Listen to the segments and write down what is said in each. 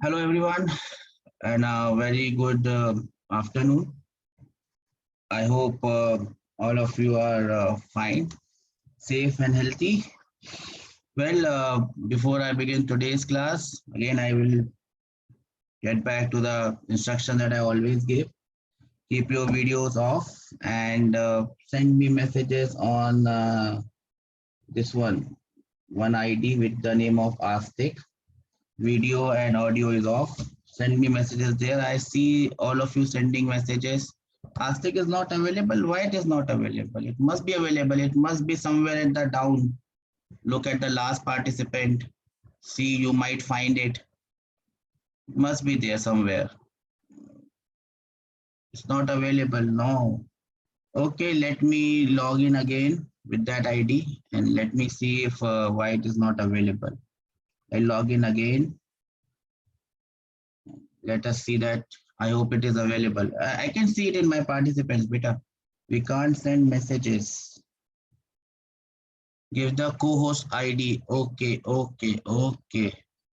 Hello everyone and a very good afternoon. I hope all of you are fine, safe and healthy. Well, before I begin today's class, again I will get back to the instruction that I always give. Keep your videos off and send me messages on this one ID with the name of Astic. Video and audio is off. Send me messages there. I see all of you sending messages. Astic is not available. Why it is not available? It must be available. It must be somewhere in the down. Look at the last participant. See, you might find it. It must be there somewhere. It's not available. No. Okay, let me log in again with that ID and let me see if why it is not available. I log in again. Let us see that. I hope it is available. I can see it in my participants, beta. We can't send messages. Give the co-host ID. Okay.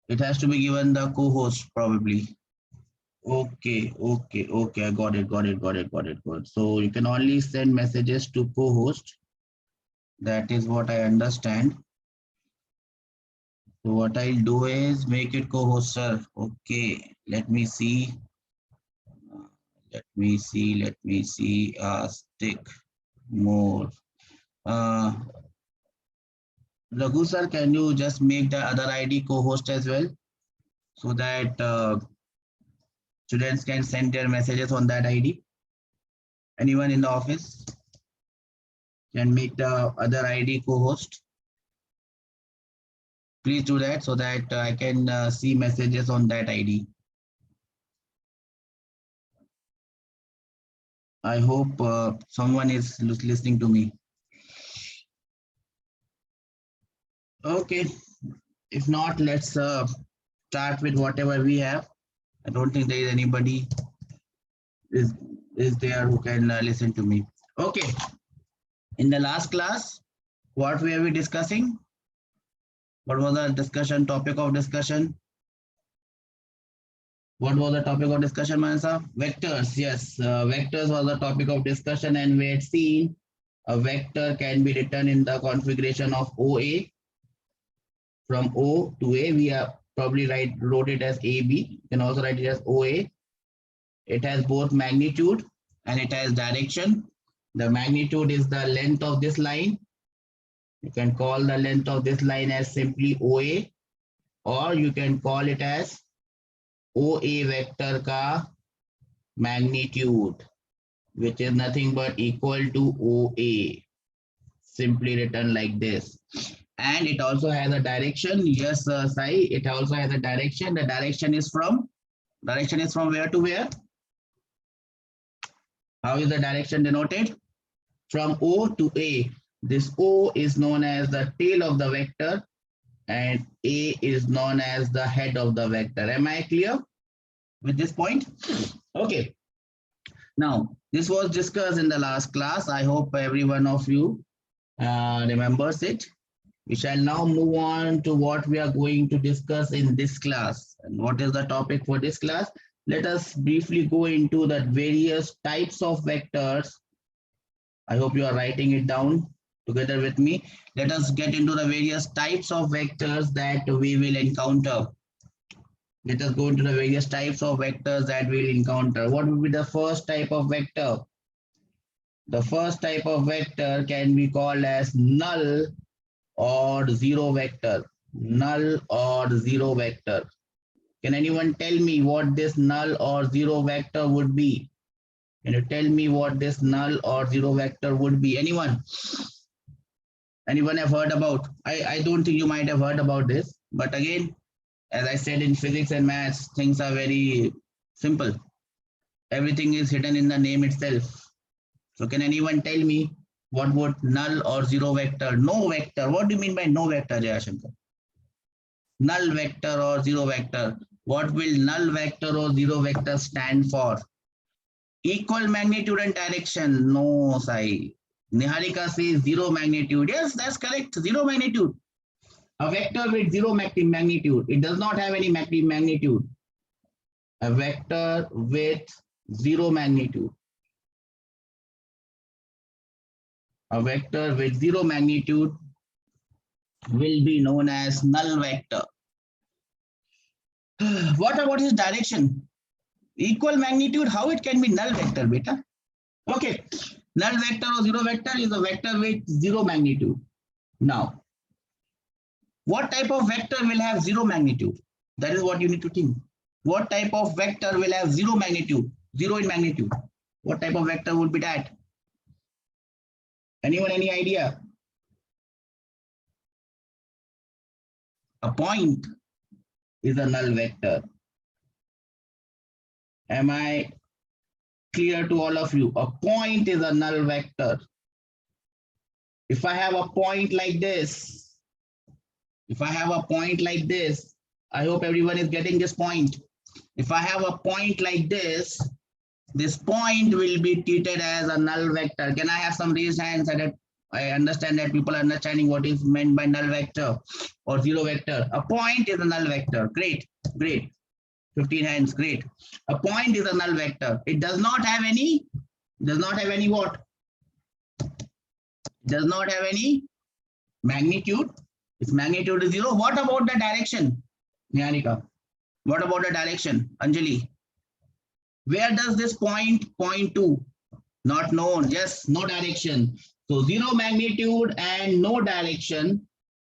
It has to be given the co-host probably. Okay. I got it. So you can only send messages to co-host. That is what I understand. So what I'll do is make it co-host, sir. Okay. Let me see. Stick more. Raghu sir, can you just make the other ID co-host as well so that students can send their messages on that ID? Anyone in the office can make the other ID co-host? Please do that so that I can see messages on that ID. I hope someone is listening to me. Okay, if not, let's start with whatever we have. I don't think there is anybody is there who can listen to me. Okay, in the last class, what were we discussing? What was the discussion, topic of discussion? What was the topic of discussion, Manasa? Vectors, yes. Vectors was the topic of discussion, and we had seen a vector can be written in the configuration of OA. From O to A, we have probably wrote it as AB. You can also write it as OA. It has both magnitude and it has direction. The magnitude is the length of this line. You can call the length of this line as simply OA, or you can call it as OA vector ka magnitude, which is nothing but equal to OA, simply written like this. And it also has a direction. Yes, Sai, it also has a direction. The direction is from where to where? How is the direction denoted? From O to A. This O is known as the tail of the vector and A is known as the head of the vector. Am I clear with this point? Okay. Now, this was discussed in the last class. I hope every one of you remembers it. We shall now move on to what we are going to discuss in this class. And what is the topic for this class? Let us briefly go into the various types of vectors. I hope you are writing it down together with me. Let us get into the various types of vectors that we will encounter. Let us go into the various types of vectors that we'll encounter. What will be the first type of vector? The first type of vector can be called as null or zero vector. Null or zero vector. Can anyone tell me what this null or zero vector would be? Can you tell me what this null or zero vector would be? Anyone? Anyone have heard about? I don't think you might have heard about this, but again, as I said in physics and maths, things are very simple. Everything is hidden in the name itself. So can anyone tell me what would null or zero vector, no vector, what do you mean by no vector, Jayashankar? Null vector or zero vector. What will null vector or zero vector stand for? Equal magnitude and direction. No, Sai. Niharika says zero magnitude. Yes, that's correct. Zero magnitude. A vector with zero magnitude. It does not have any magnitude. A vector with zero magnitude. A vector with zero magnitude will be known as null vector. What about its direction? Equal magnitude, how it can be null vector, beta? Okay, null vector or zero vector is a vector with zero magnitude. Now, what type of vector will have zero magnitude? That is what you need to think. What type of vector will have zero magnitude? Zero in magnitude. What type of vector would be that? Anyone, any idea? A point is a null vector. Am I clear to all of you? A point is a null vector. If I have a point like this, I hope everyone is getting this point. If I have a point like this point will be treated as a null vector. Can I have some raised hands so that I understand that people are understanding what is meant by null vector or zero vector? A point is a null vector. Great, great. 15 hands, great. A point is a null vector. It does not have any what? Does not have any magnitude. Its magnitude is zero. What about the direction, Niharika? What about the direction, Anjali? Where does this point point to? Not known. Yes, no direction. So zero magnitude and no direction.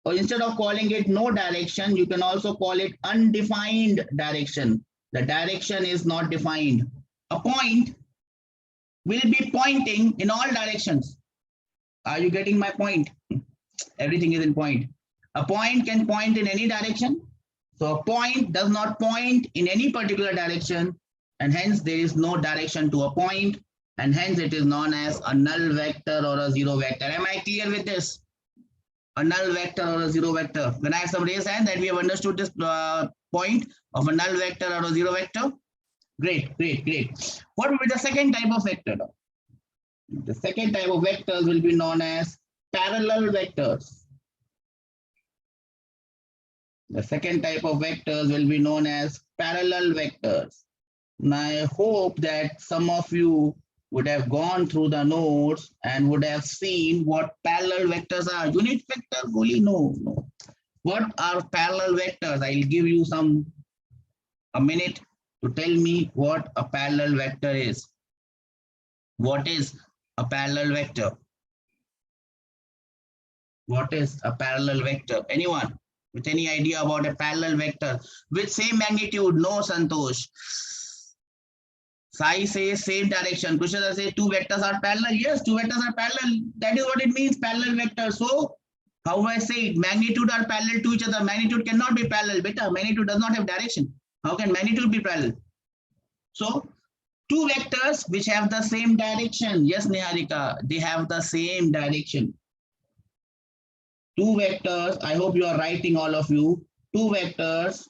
Or instead of calling it no direction, you can also call it undefined direction. The direction is not defined. A point will be pointing in all directions. Are you getting my point? Everything is in point. A point can point in any direction. So a point does not point in any particular direction, and hence there is no direction to a point, and hence it is known as a null vector or a zero vector. Am I clear with this? A null vector or a zero vector. When I have some raised hand that we have understood this point of a null vector or a zero vector. Great, great, great. What will be the second type of vector? The second type of vectors will be known as parallel vectors. The second type of vectors will be known as parallel vectors. And I hope that some of you would have gone through the notes and would have seen what parallel vectors are. Unit vectors only? No. What are parallel vectors? I'll give you a minute to tell me what a parallel vector is. What is a parallel vector? What is a parallel vector? Anyone with any idea about a parallel vector? With same magnitude? No, Santosh. Sai says same direction. Kushal says two vectors are parallel. Yes, two vectors are parallel. That is what it means, parallel vector. So, how do I say it? Magnitude are parallel to each other. Magnitude cannot be parallel. Beta, magnitude does not have direction. How can magnitude be parallel? So, two vectors which have the same direction. Yes, Niharika, they have the same direction. Two vectors, I hope you are writing, all of you. Two vectors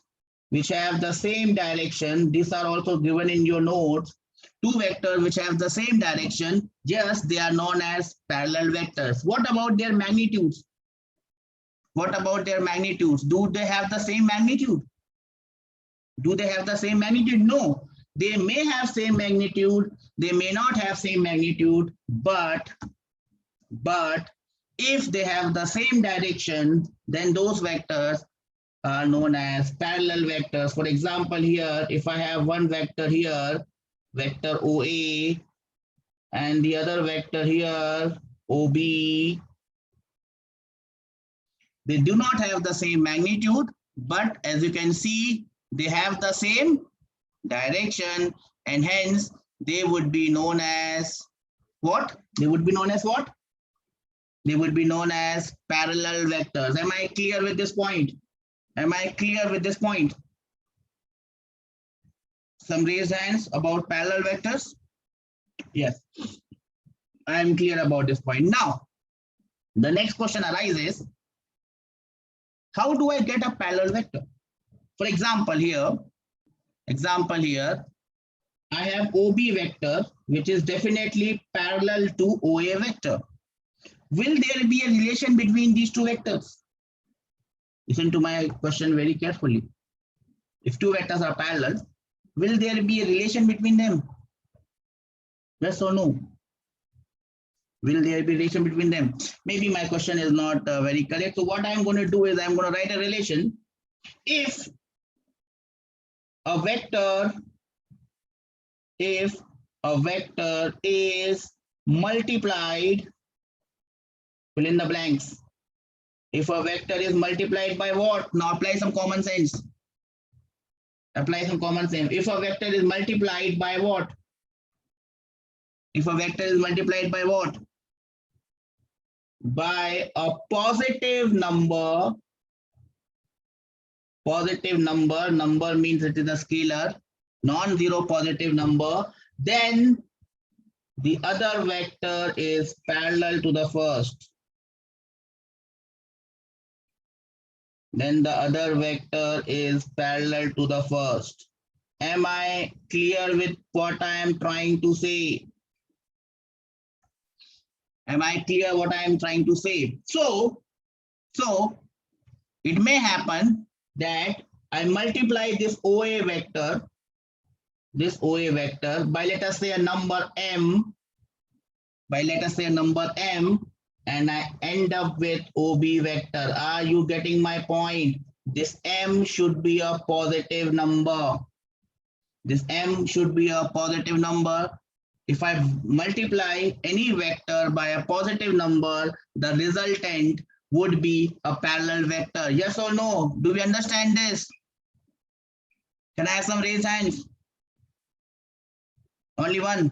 which have the same direction. These are also given in your notes. Two vectors which have the same direction. Yes, they are known as parallel vectors. What about their magnitudes? What about their magnitudes? Do they have the same magnitude? Do they have the same magnitude? No. They may have same magnitude. They may not have same magnitude. But if they have the same direction, then those vectors are known as parallel vectors. For example, here, if I have one vector here, vector OA, and the other vector here, OB, they do not have the same magnitude, but as you can see, they have the same direction, and hence they would be known as what? They would be known as what? They would be known as parallel vectors. Am I clear with this point? Am I clear with this point? Some raised hands about parallel vectors? Yes, I am clear about this point. Now, the next question arises, how do I get a parallel vector? For example, here, I have OB vector, which is definitely parallel to OA vector. Will there be a relation between these two vectors? Listen to my question very carefully. If two vectors are parallel, Will there be a relation between them? Yes or no? Will there be a relation between them? Maybe my question is not very correct. So what I'm going to do is I'm going to write a relation. If a vector is multiplied, fill in the blanks. If a vector is multiplied by what? Now apply some common sense. Apply some common sense. If a vector is multiplied by what? If a vector is multiplied by what? By a positive number. Positive number. Number means it is a scalar. Non-zero positive number. Then the other vector is parallel to the first. Then the other vector is parallel to the first. Am I clear with what I am trying to say? Am I clear what I am trying to say? So it may happen that I multiply this OA vector by, let us say, a number m, and I end up with OB vector. Are you getting my point? This m should be a positive number. This m should be a positive number. If I multiply any vector by a positive number, the resultant would be a parallel vector. Yes or no? Do we understand this? Can I have some raised hands? Only one.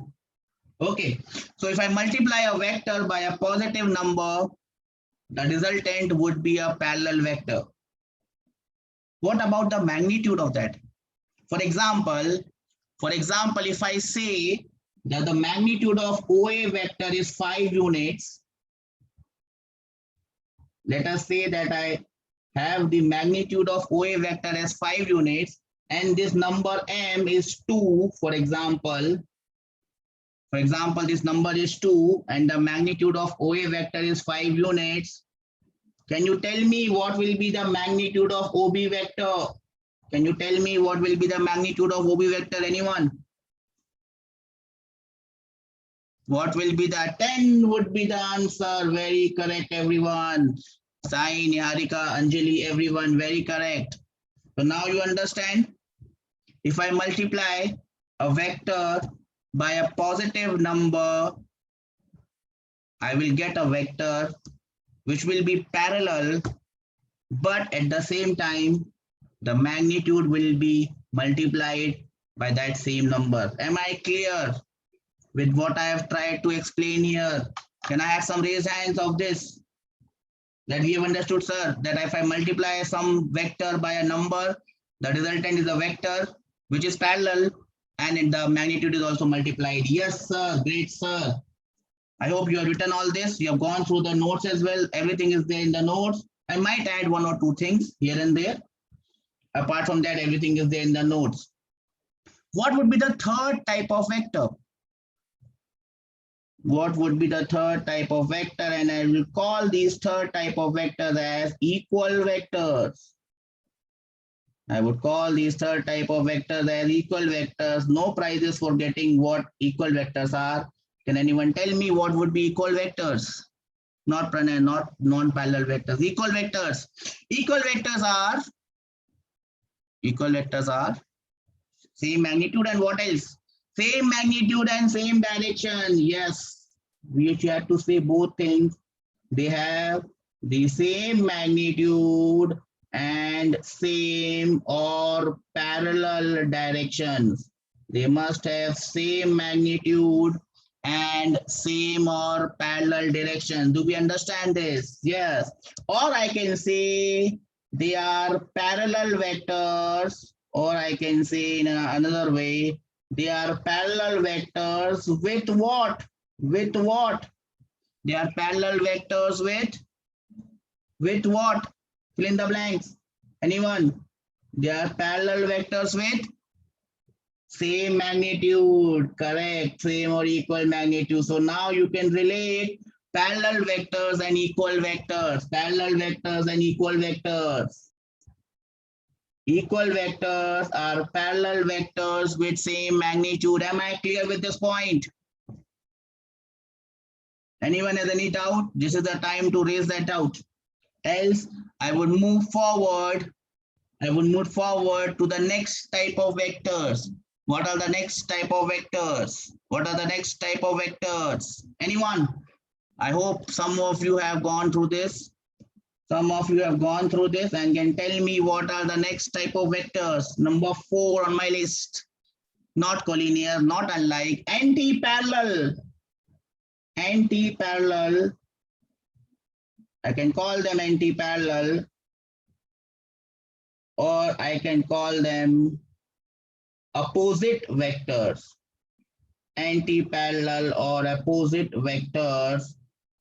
Okay. So if I multiply a vector by a positive number, the resultant would be a parallel vector. What about the magnitude of that? For example, if I say that the magnitude of OA vector is 5 units, let us say that I have the magnitude of OA vector as 5 units, and this number m is 2, for example. This number is 2 and the magnitude of OA vector is 5 units. Can you tell me what will be the magnitude of OB vector? Can you tell me what will be the magnitude of OB vector? Anyone? What will be the 10 would be the answer. Very correct, everyone. Sai, Niharika, Anjali, everyone, very correct. So now you understand. If I multiply a vector by a positive number, I will get a vector which will be parallel, but at the same time, the magnitude will be multiplied by that same number. Am I clear with what I have tried to explain here? Can I have some raised hands of this? That we have understood, sir, that if I multiply some vector by a number, the resultant is a vector which is parallel and the magnitude is also multiplied. Yes, sir. Great, sir. I hope you have written all this. You have gone through the notes as well. Everything is there in the notes. I might add 1 or 2 things here and there. Apart from that, everything is there in the notes. What would be the third type of vector? What would be the third type of vector? And I will call these third type of vectors as equal vectors. I would call these third type of vectors as equal vectors. No prizes for getting what equal vectors are. Can anyone tell me what would be equal vectors? Not non-parallel vectors. Equal vectors. Equal vectors are same magnitude and what else? Same magnitude and same direction. Yes, we have to say both things. They have the same magnitude and same or parallel directions. They must have same magnitude and same or parallel direction. Do we understand this? Yes. Or I can say they are parallel vectors, or I can say in another way, they are parallel vectors with what? With what? They are parallel vectors with what? Fill in the blanks. Anyone? They are parallel vectors with same magnitude. Correct. Same or equal magnitude. So now you can relate parallel vectors and equal vectors. Parallel vectors and equal vectors. Equal vectors are parallel vectors with same magnitude. Am I clear with this point? Anyone has any doubt? This is the time to raise that doubt. Else, I would move forward. I would move forward to the next type of vectors. What are the next type of vectors? What are the next type of vectors? Anyone? I hope some of you have gone through this. Some of you have gone through this and can tell me what are the next type of vectors. Number 4 on my list. Not collinear, not unlike, anti-parallel. Anti-parallel. I can call them anti-parallel, or I can call them opposite vectors. Anti-parallel or opposite vectors.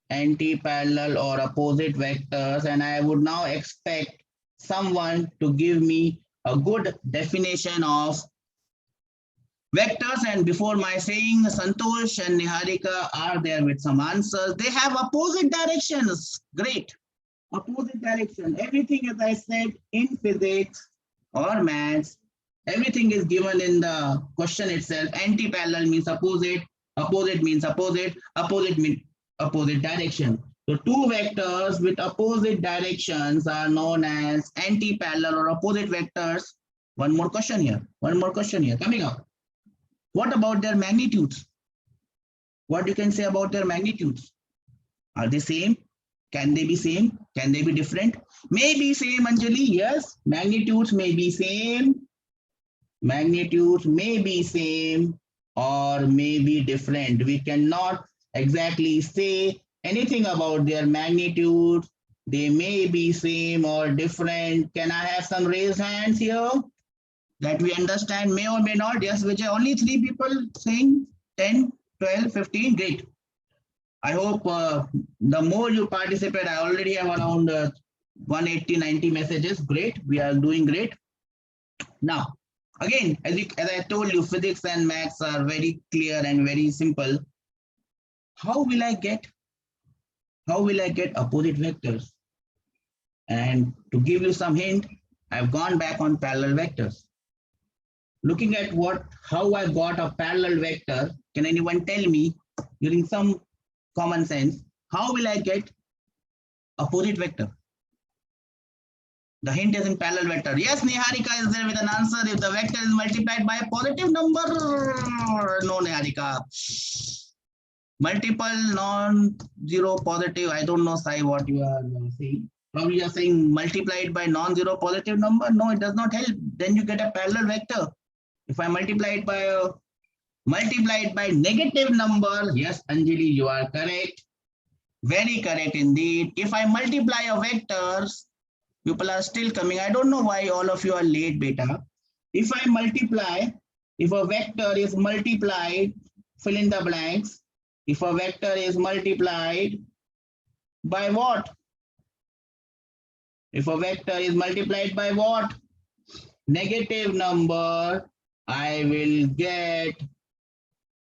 Anti-parallel or opposite vectors, and I would now expect someone to give me a good definition of vectors. And before my saying, Santosh and Niharika are there with some answers. They have opposite directions. Great. Opposite direction. Everything, as I said, in physics or maths, everything is given in the question itself. Anti-parallel means opposite. Opposite means opposite. Opposite means opposite direction. So two vectors with opposite directions are known as anti-parallel or opposite vectors. One more question here. One more question here coming up. What about their magnitudes? What you can say about their magnitudes? Are they same? Can they be same? Can they be different? Maybe same, Anjali. Yes, magnitudes may be same. Magnitudes may be same or may be different. We cannot exactly say anything about their magnitude. They may be same or different. Can I have some raised hands here that we understand may or may not? Yes, Vijay, only 3 people saying 10, 12, 15. Great. I hope the more you participate, I already have around 180, 90 messages. Great. We are doing great. Now, again, as I told you, physics and maths are very clear and very simple. How will I get opposite vectors? And to give you some hint, I've gone back on parallel vectors. Looking at how I got a parallel vector, can anyone tell me using some common sense, how will I get opposite vector? The hint is in parallel vector. Yes, Niharika is there with an answer. If the vector is multiplied by a positive number, no, Niharika. Multiple non-zero positive. I don't know, Sai, what you are saying. Probably you are saying multiplied by non-zero positive number. No, it does not help. Then you get a parallel vector. If I multiply it by negative number, yes, Anjali, you are correct. Very correct indeed. If I multiply a vectors, people are still coming. I don't know why all of you are late, beta. If I multiply, if a vector is multiplied, fill in the blanks. If a vector is multiplied by what? If a vector is multiplied by what? Negative number, I will get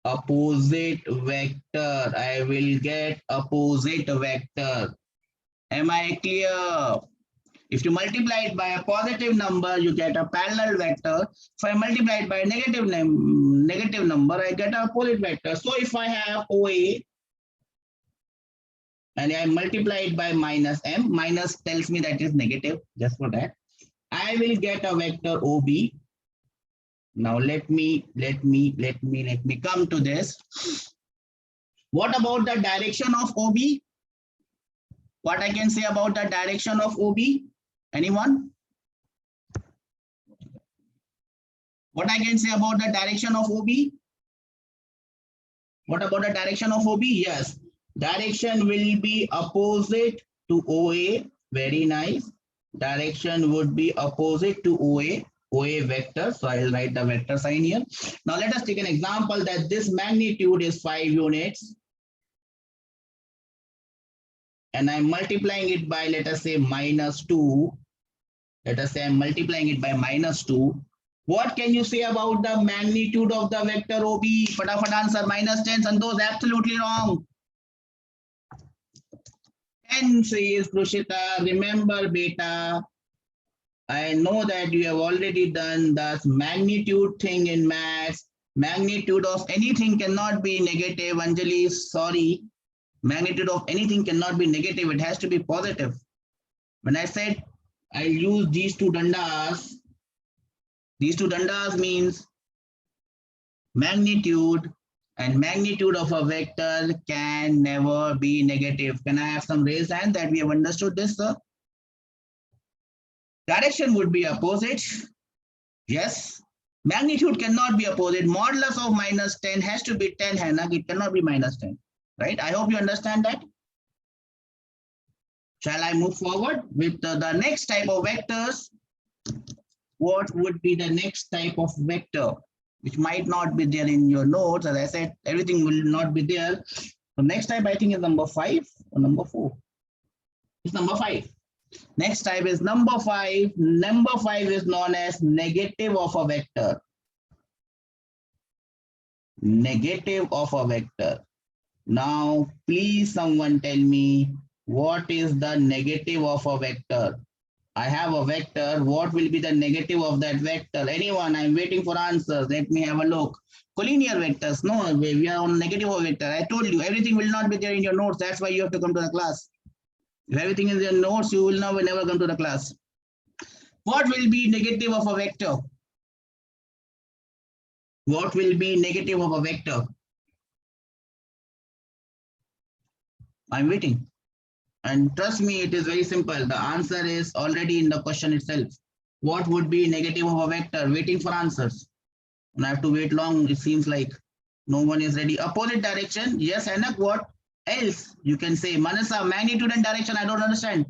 opposite vector. I will get opposite vector. Am I clear? If you multiply it by a positive number, you get a parallel vector. If I multiply it by a negative number, I get an opposite vector. So if I have OA and I multiply it by minus m, minus tells me that is negative, just for that, I will get a vector OB. Now let me come to this. What about the direction of OB? What I can say about the direction of OB? Anyone? What I can say about the direction of OB? What about the direction of OB? Yes, direction will be opposite to OA. Very nice. Direction would be opposite to OA vector. So I'll write the vector sign here. Now let us take an example that this magnitude is 5 units. And I'm multiplying it by, let us say, -2. Let us say I'm multiplying it by -2. What can you say about the magnitude of the vector OB? Fatafat answer, -10. Santosh, absolutely wrong. 10 says Krushita. Remember, beta, I know that you have already done the magnitude thing in maths. Magnitude of anything cannot be negative. Anjali, sorry. Magnitude of anything cannot be negative. It has to be positive. When I said I'll use these two dandas means magnitude, and magnitude of a vector can never be negative. Can I have some raised hand that we have understood this, sir? Direction would be opposite. Yes. Magnitude cannot be opposite. Modulus of minus 10 has to be 10, Hanak. It cannot be minus 10. Right? I hope you understand that. Shall I move forward with the next type of vectors? What would be the next type of vector, which might not be there in your notes? As I said, everything will not be there. The next type, I think, is number 5 or number 4. It's number 5. Next type is number 5. Number 5 is known as negative of a vector. Negative of a vector. Now, please someone tell me, what is the negative of a vector? I have a vector. What will be the negative of that vector? Anyone? I'm waiting for answers. Let me have a look. Collinear vectors. No, we are on negative of a vector. I told you, everything will not be there in your notes. That's why you have to come to the class. If everything is in your notes, you will never come to the class. What will be negative of a vector? What will be negative of a vector? I'm waiting. And trust me, it is very simple. The answer is already in the question itself. What would be negative of a vector? Waiting for answers. And I have to wait long. It seems like no one is ready. Opposite direction. Yes, Anak, what else? You can say, Manasa, magnitude and direction. I don't understand.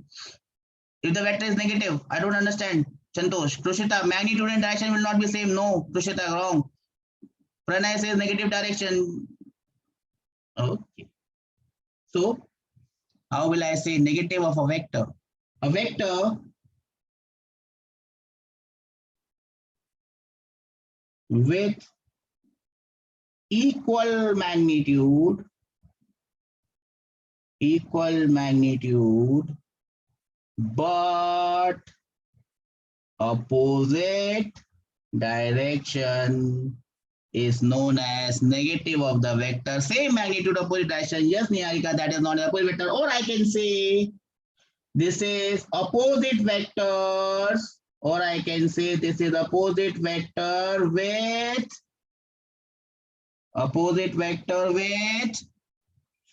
If the vector is negative, I don't understand. Chantosh, Krushita, magnitude and direction will not be same. No, Krushita, wrong. Pranay says negative direction. Okay. So, how will I say negative of a vector? A vector with equal magnitude, but opposite direction is known as negative of the vector. Same magnitude, opposite direction. Yes, Niharika, that is not an opposite vector. Or I can say this is opposite vectors, or I can say this is opposite vector with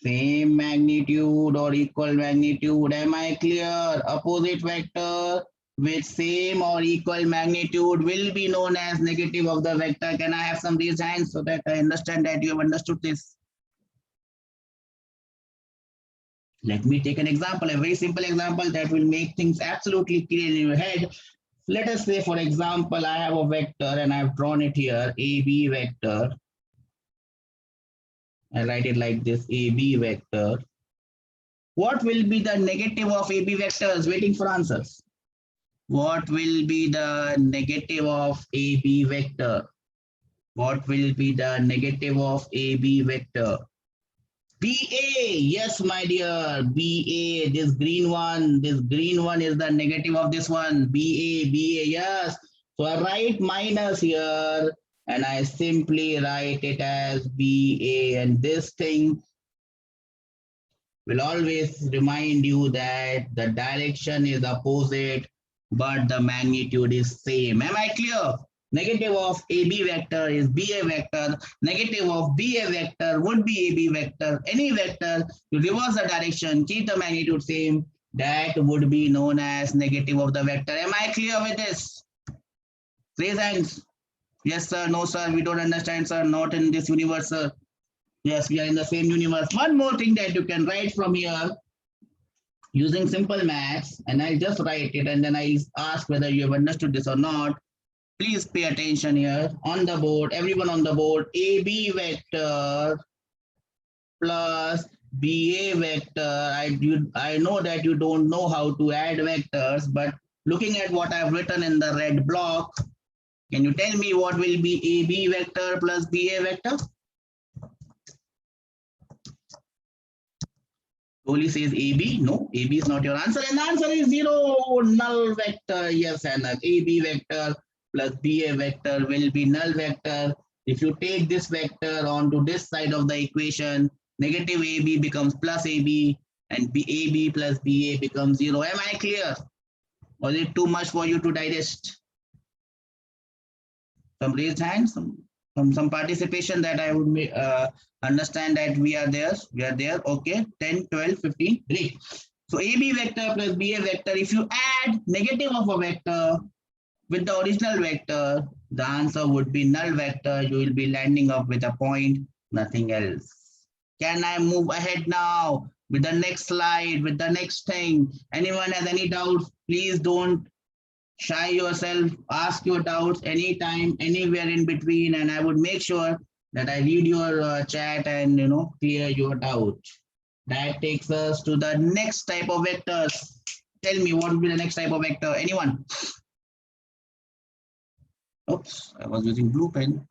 same magnitude or equal magnitude. Am I clear? Opposite vector with same or equal magnitude will be known as negative of the vector. Can I have some raised hands so that I understand that you have understood this? Let me take an example, a very simple example that will make things absolutely clear in your head. Let us say, for example, I have a vector and I've drawn it here, AB vector. I write it like this, AB vector. What will be the negative of AB vectors? Waiting for answers. What will be the negative of AB vector? What will be the negative of AB vector? BA, yes, my dear, BA, this green one is the negative of this one, BA, yes. So I write minus here and I simply write it as BA, and this thing will always remind you that the direction is opposite, but the magnitude is same. Am I clear? Negative of AB vector is BA vector. Negative of BA vector would be AB vector. Any vector, you reverse the direction, keep the magnitude same. That would be known as negative of the vector. Am I clear with this? Raise hands. Yes, sir. No, sir. We don't understand, sir. Not in this universe, sir. Yes, we are in the same universe. One more thing that you can write from here using simple maths, and I'll just write it and then I'll ask whether you have understood this or not. Please pay attention here. On the board, everyone on the board, AB vector plus BA vector. I know that you don't know how to add vectors, but looking at what I've written in the red block, can you tell me what will be AB vector plus BA vector? Kohli says AB. No, AB is not your answer. And the answer is 0. Null vector. Yes, and AB vector plus BA vector will be null vector. If you take this vector onto this side of the equation, negative AB becomes plus AB, and AB plus BA becomes 0. Am I clear? Was it too much for you to digest? Some raised hands, some participation that I would understand that we are there. We are there. Okay, 10, 12, 15. Great. So AB vector plus BA vector, if you add negative of a vector with the original vector, the answer would be null vector. You will be landing up with a point, nothing else. Can I move ahead now with the next slide, with the next thing? Anyone has any doubts? Please don't shy yourself, ask your doubts anytime, anywhere in between, and I would make sure that I read your chat and clear your doubt. That takes us to the next type of vectors. Tell me what would be the next type of vector? Anyone? Oops, I was using blue pen.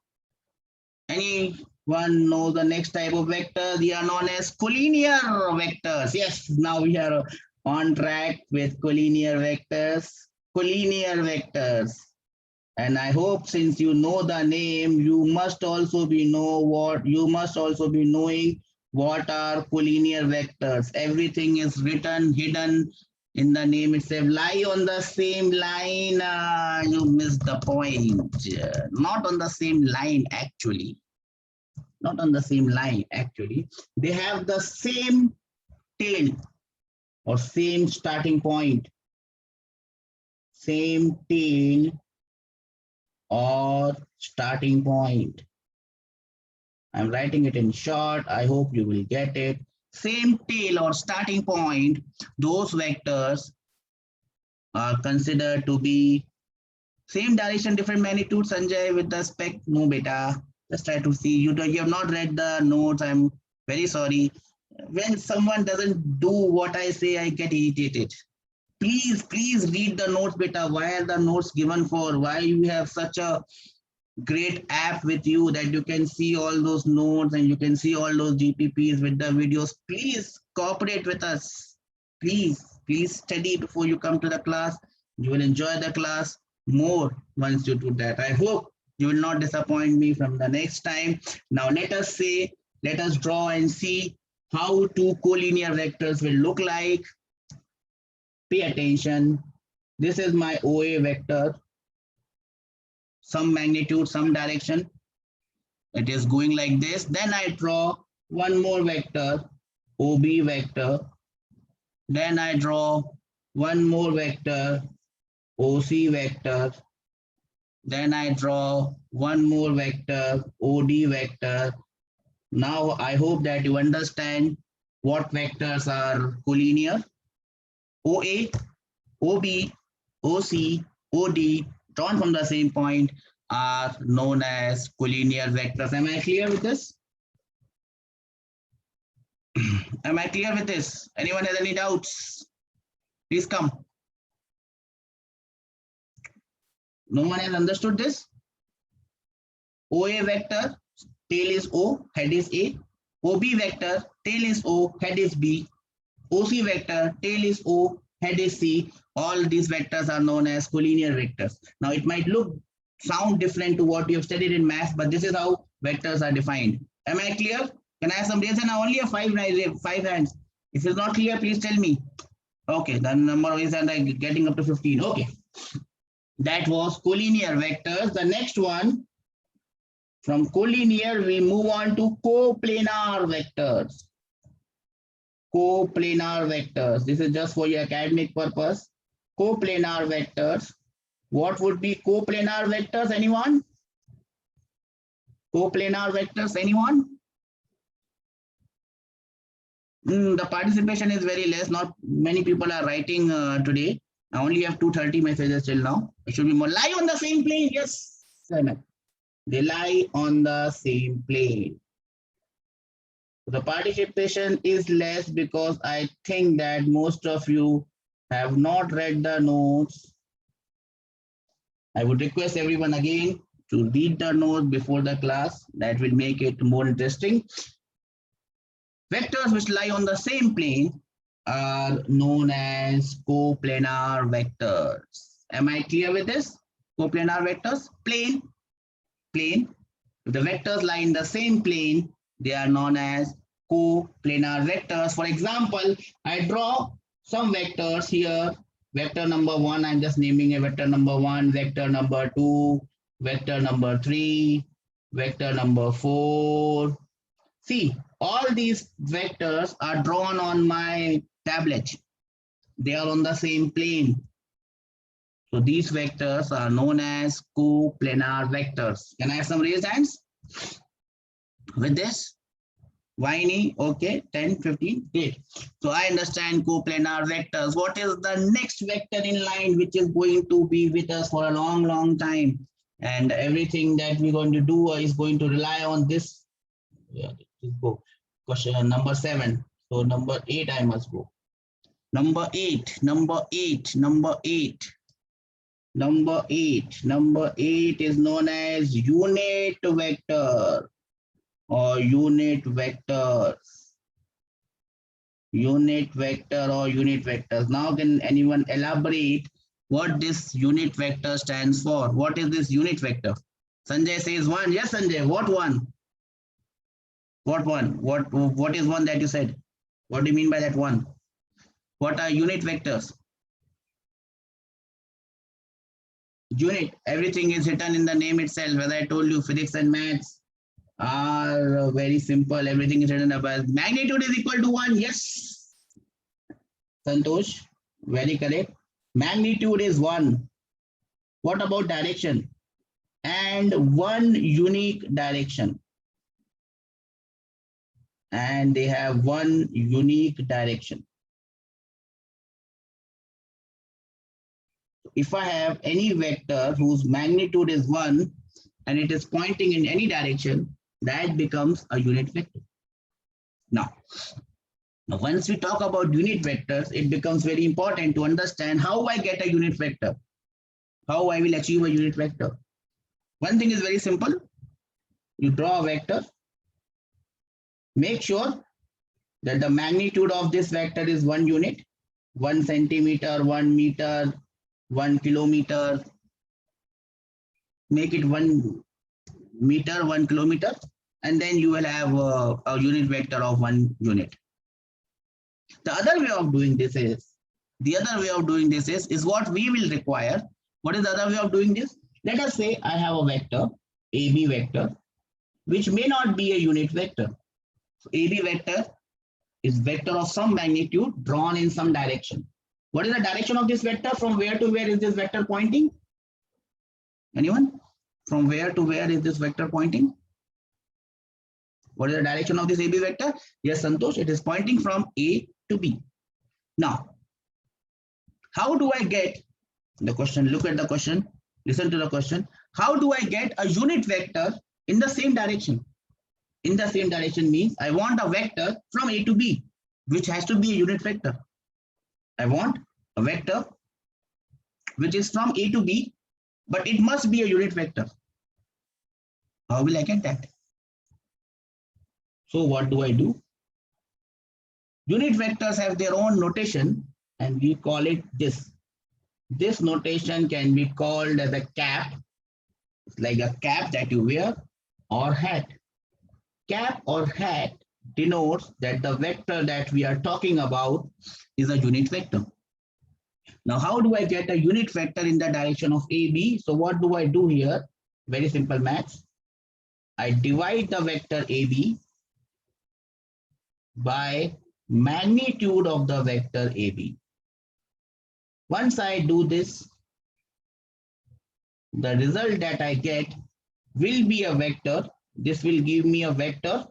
Anyone know the next type of vector? They are known as collinear vectors. Yes, now we are on track with collinear vectors. Collinear vectors. And I hope since you know the name, you must also be knowing what are collinear vectors. Everything is written, hidden in the name itself. Lie on the same line. You missed the point. Not on the same line, actually. Not on the same line, actually. They have the same tail or same starting point. Same tail or starting point. I'm writing it in short. I hope you will get it. Same tail or starting point, those vectors are considered to be same direction, different magnitude. Sanjay with the spec. No, beta. Just try to see. You have not read the notes. I'm very sorry. When someone doesn't do what I say, I get irritated. Please read the notes, beta. Why are the notes given for? Why you have such a great app with you that you can see all those notes and you can see all those GPPs with the videos. Please cooperate with us. Please study before you come to the class. You will enjoy the class more once you do that. I hope you will not disappoint me from the next time. Now let us draw and see how two collinear vectors will look like. Pay attention. This is my OA vector. Some magnitude, some direction. It is going like this. Then I draw one more vector, OB vector. Then I draw one more vector, OC vector. Then I draw one more vector, OD vector. Now I hope that you understand what vectors are collinear. OA, OB, OC, OD, drawn from the same point are known as collinear vectors. Am I clear with this? Am I clear with this? Anyone has any doubts? Please come. No one has understood this? OA vector, tail is O, head is A. OB vector, tail is O, head is B. OC vector, tail is O, head is C. All these vectors are known as collinear vectors. Now it might sound different to what you have studied in math, but this is how vectors are defined. Am I clear? Can I have some reason? I only have five hands. If it's not clear, please tell me. Okay, the number is getting up to 15. Okay. That was collinear vectors. The next one, from collinear, we move on to coplanar vectors. Coplanar vectors. This is just for your academic purpose. Coplanar vectors. What would be coplanar vectors? Anyone? Coplanar vectors, anyone? The participation is very less. Not many people are writing today. I only have 230 messages till now. It should be more. Lie on the same plane. Yes, they lie on the same plane. The participation is less because I think that most of you have not read the notes. I would request everyone again to read the notes before the class. That will make it more interesting. Vectors which lie on the same plane are known as coplanar vectors. Am I clear with this? Coplanar vectors, plane. If the vectors lie in the same plane, they are known as coplanar vectors. For example, I draw some vectors here. Vector number 1, I'm just naming a vector number 1, vector number 2, vector number 3, vector number 4. See, all these vectors are drawn on my tablet. They are on the same plane. So these vectors are known as coplanar vectors. Can I have some raised hands with this? Whiny, okay, 10, 15, great. So I understand coplanar vectors. What is the next vector in line which is going to be with us for a long, long time? And everything that we're going to do is going to rely on this. Yeah, let's go. Question number 7. So number 8, I must go. Number 8, number 8, number 8. Number 8. Number 8 is known as unit vector or unit vectors. Unit vector or unit vectors. Now can anyone elaborate what this unit vector stands for? What is this unit vector? Sanjay says 1. Yes, Sanjay. What 1? What 1? What is 1 that you said? What do you mean by that 1? What are unit vectors? Unit, everything is written in the name itself. As I told you, physics and maths are very simple. Everything is written about magnitude is equal to 1. Yes, Santosh, very correct. Magnitude is 1. What about direction? And one unique direction. And they have one unique direction. If I have any vector whose magnitude is 1 and it is pointing in any direction, that becomes a unit vector. Now, once we talk about unit vectors, it becomes very important to understand how I get a unit vector, how I will achieve a unit vector. One thing is very simple. You draw a vector. Make sure that the magnitude of this vector is 1 unit, 1 centimeter, 1 meter, 1 kilometer. Make it 1 meter, 1 kilometer, and then you will have a unit vector of 1 unit. The other way of doing this is what we will require. What is the other way of doing this? Let us say I have a vector, AB vector, which may not be a unit vector. So AB vector is vector of some magnitude drawn in some direction. What is the direction of this vector? From where to where is this vector pointing? Anyone? From where to where is this vector pointing? What is the direction of this AB vector? Yes, Santosh, it is pointing from A to B. Now, how do I get the question? Look at the question, listen to the question. How do I get a unit vector in the same direction? In the same direction means I want a vector from A to B, which has to be a unit vector. I want a vector which is from A to B, but it must be a unit vector. How will I get that? So what do I do? Unit vectors have their own notation and we call it this. This notation can be called as a cap. It's like a cap that you wear, or hat. Cap or hat denotes that the vector that we are talking about is a unit vector. Now, how do I get a unit vector in the direction of AB? So what do I do here? Very simple maths. I divide the vector AB by magnitude of the vector AB. Once I do this, the result that I get will be a vector. This will give me a vector.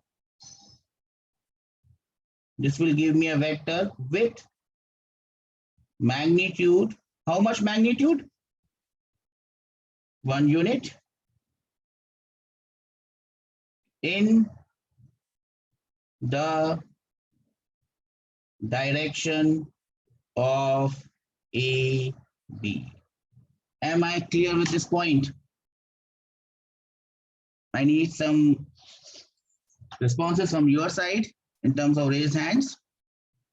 This will give me a vector with magnitude. How much magnitude? 1 unit in the direction of AB. Am I clear with this point? I need some responses from your side in terms of raised hands.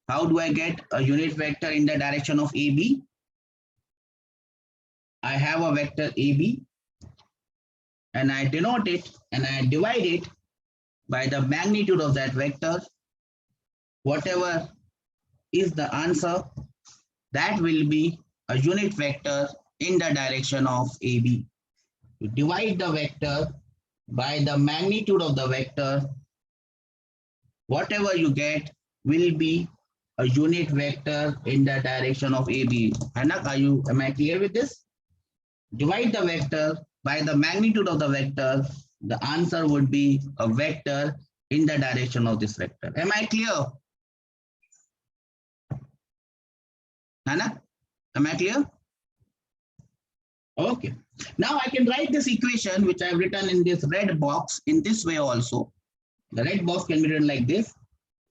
How do I get a unit vector in the direction of AB? I have a vector AB and I denote it and I divide it by the magnitude of that vector. Whatever is the answer, that will be a unit vector in the direction of AB. You divide the vector by the magnitude of the vector. Whatever you get will be a unit vector in the direction of AB. Anak, am I clear with this? Divide the vector by the magnitude of the vector. The answer would be a vector in the direction of this vector. Am I clear? Anak, am I clear? Okay. Now I can write this equation which I have written in this red box in this way also. The red box can be written like this.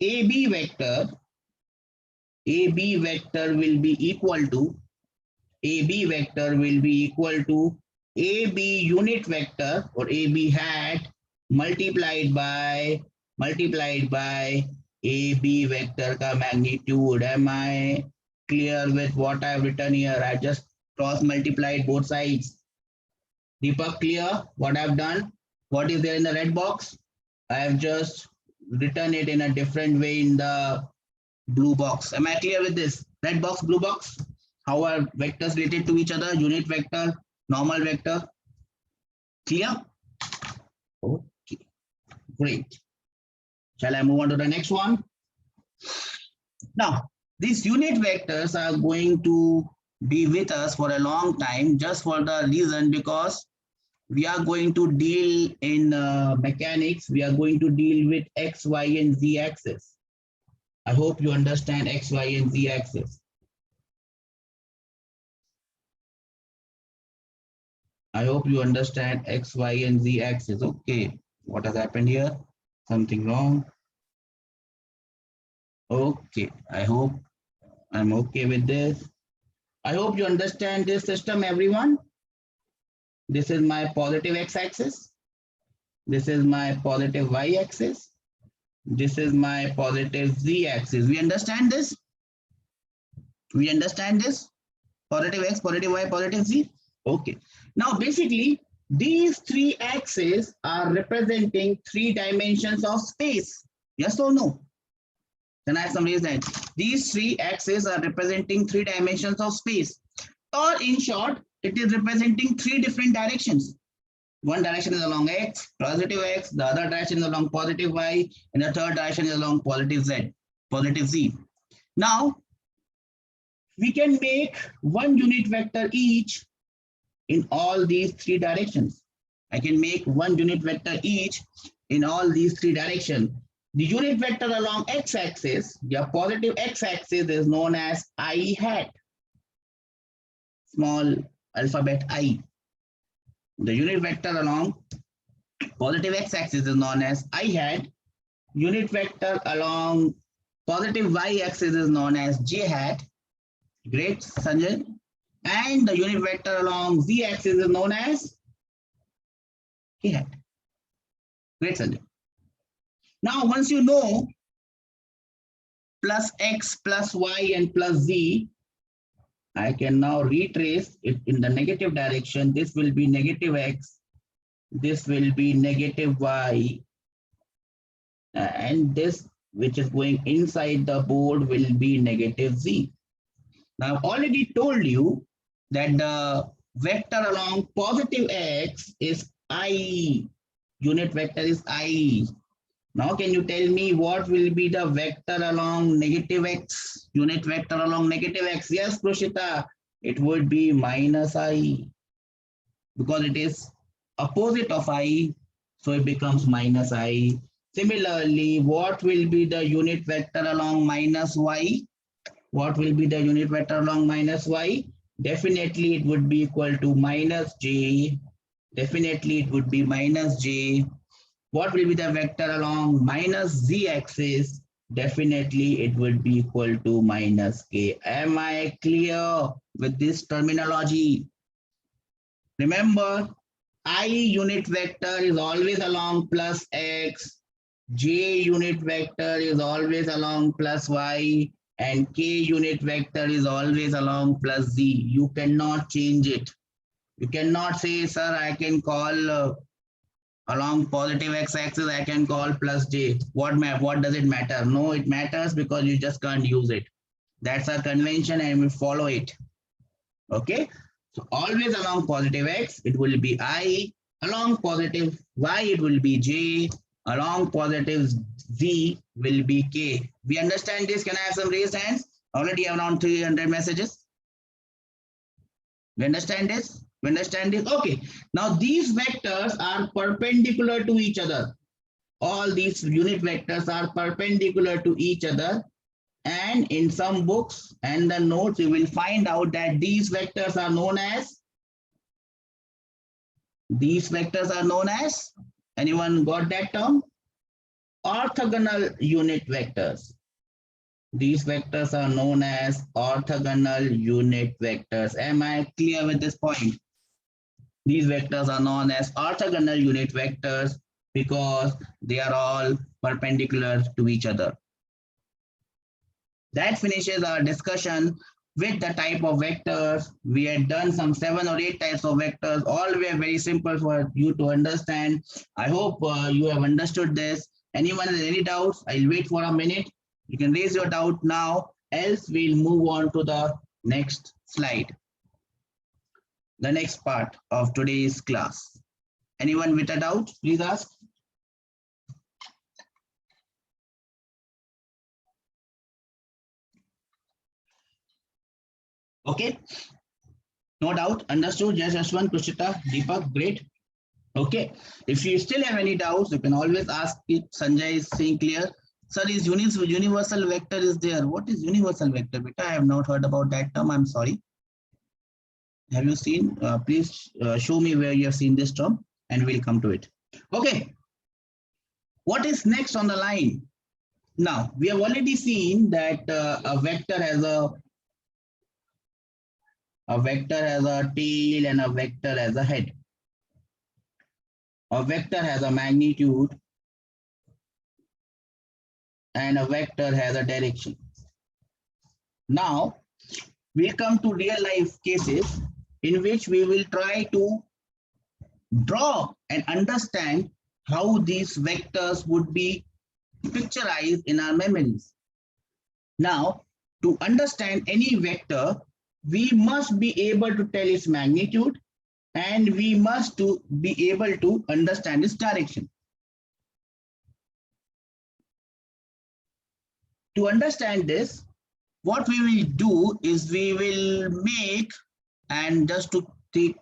AB vector will be equal to AB unit vector or AB hat multiplied by AB vector ka magnitude. Am I clear with what I have written here? I just cross multiplied both sides. Deepak, clear what I have done? What is there in the red box? I have just written it in a different way in the blue box. Am I clear with this? Red box, blue box? How are vectors related to each other? Unit vector, normal vector. Clear? Okay, great. Shall I move on to the next one? Now, these unit vectors are going to be with us for a long time, just for the reason because we are going to deal in mechanics. We are going to deal with X, Y, and Z axis. I hope you understand X, Y, and Z axis. I hope you understand X, Y, and Z axis. Okay, what has happened here? Something wrong? Okay, I hope I'm okay with this. I hope you understand this system, everyone. This is my positive x-axis. This is my positive y-axis. This is my positive z-axis. We understand this? We understand this? Positive x, positive y, positive z? Okay. Now, basically, these three axes are representing 3 dimensions of space. Yes or no? Then I have some reason. These 3 axes are representing 3 dimensions of space. Or in short, it is representing 3 different directions. One direction is along x, positive x, the other direction is along positive y, and the third direction is along positive z, positive z. Now, we can make one unit vector each in all these 3 directions. I can make one unit vector each in all these 3 directions. The unit vector along x-axis, your positive x-axis is known as I hat, small alphabet I. The unit vector along positive x-axis is known as I hat. Unit vector along positive y-axis is known as j hat. Great, Sanjay. And the unit vector along z-axis is known as k hat. Great, Sanjay. Now, once you know plus x, plus y, and plus z, I can now retrace it in the negative direction. This will be negative x, this will be negative y, and this which is going inside the board will be negative z. Now, I've already told you that the vector along positive x is I, unit vector is I. Now, can you tell me what will be the vector along negative x, unit vector along negative x? Yes, Proshita, it would be minus I because it is opposite of I, so it becomes minus I. Similarly, what will be the unit vector along minus y? What will be the unit vector along minus y? Definitely it would be equal to minus j. Definitely it would be minus j. What will be the vector along minus z-axis? Definitely it would be equal to minus k. Am I clear with this terminology? Remember, I unit vector is always along plus x. J unit vector is always along plus y. and k unit vector is always along plus z. You cannot change it. You cannot say, sir, I can call along positive x-axis, I can call plus j. What does it matter? No, it matters because you just can't use it. That's our convention and we follow it. Okay. So always along positive x, it will be I. Along positive y, it will be j. Along positive z will be k. We understand this? Can I have some raised hands? Already have around 300 messages. We understand this? We understand this? Okay. Now these vectors are perpendicular to each other. All these unit vectors are perpendicular to each other. And in some books and the notes, you will find out that these vectors are known as, anyone got that term? Orthogonal unit vectors. These vectors are known as orthogonal unit vectors. Am I clear with this point? These vectors are known as orthogonal unit vectors because they are all perpendicular to each other. That finishes our discussion with the type of vectors. We had done some 7 or 8 types of vectors. All were very simple for you to understand. I hope you have understood this. Anyone has any doubts? I'll wait for a minute. You can raise your doubt now, else we'll move on to the next slide. The next part of today's class. Anyone with a doubt, please ask. Okay, no doubt, understood. Yes, Ashwan, Kushita, Deepak, great. Okay, if you still have any doubts, you can always ask it. Sanjay is saying clear. Sir, is universal vector is there? What is universal vector? Beta, I have not heard about that term. I'm sorry. Have you seen? Please show me where you have seen this term and we'll come to it. Okay, what is next on the line? Now, we have already seen that a vector has a tail and a vector has a head. A vector has a magnitude and a vector has a direction. Now, we'll come to real life cases in which we will try to draw and understand how these vectors would be picturized in our memories. Now, to understand any vector, we must be able to tell its magnitude and we must be able to understand its direction. To understand this, what we will do is we will make, and just to keep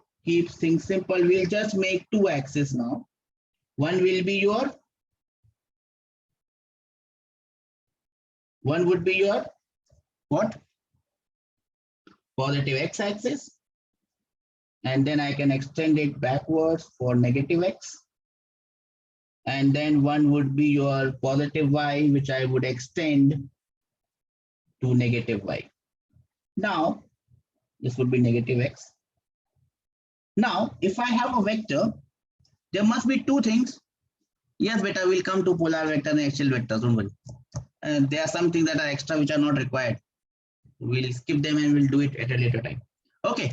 things simple, we'll just make 2 axes now. One would be your what? Positive x-axis, and then I can extend it backwards for negative x. And then one would be your positive y, which I would extend to negative y. Now, this would be negative x. Now, if I have a vector, there must be 2 things. Yes, beta, we'll come to polar vector and axial vectors, don't worry. And there are some things that are extra which are not required. We'll skip them and we'll do it at a later time. Okay.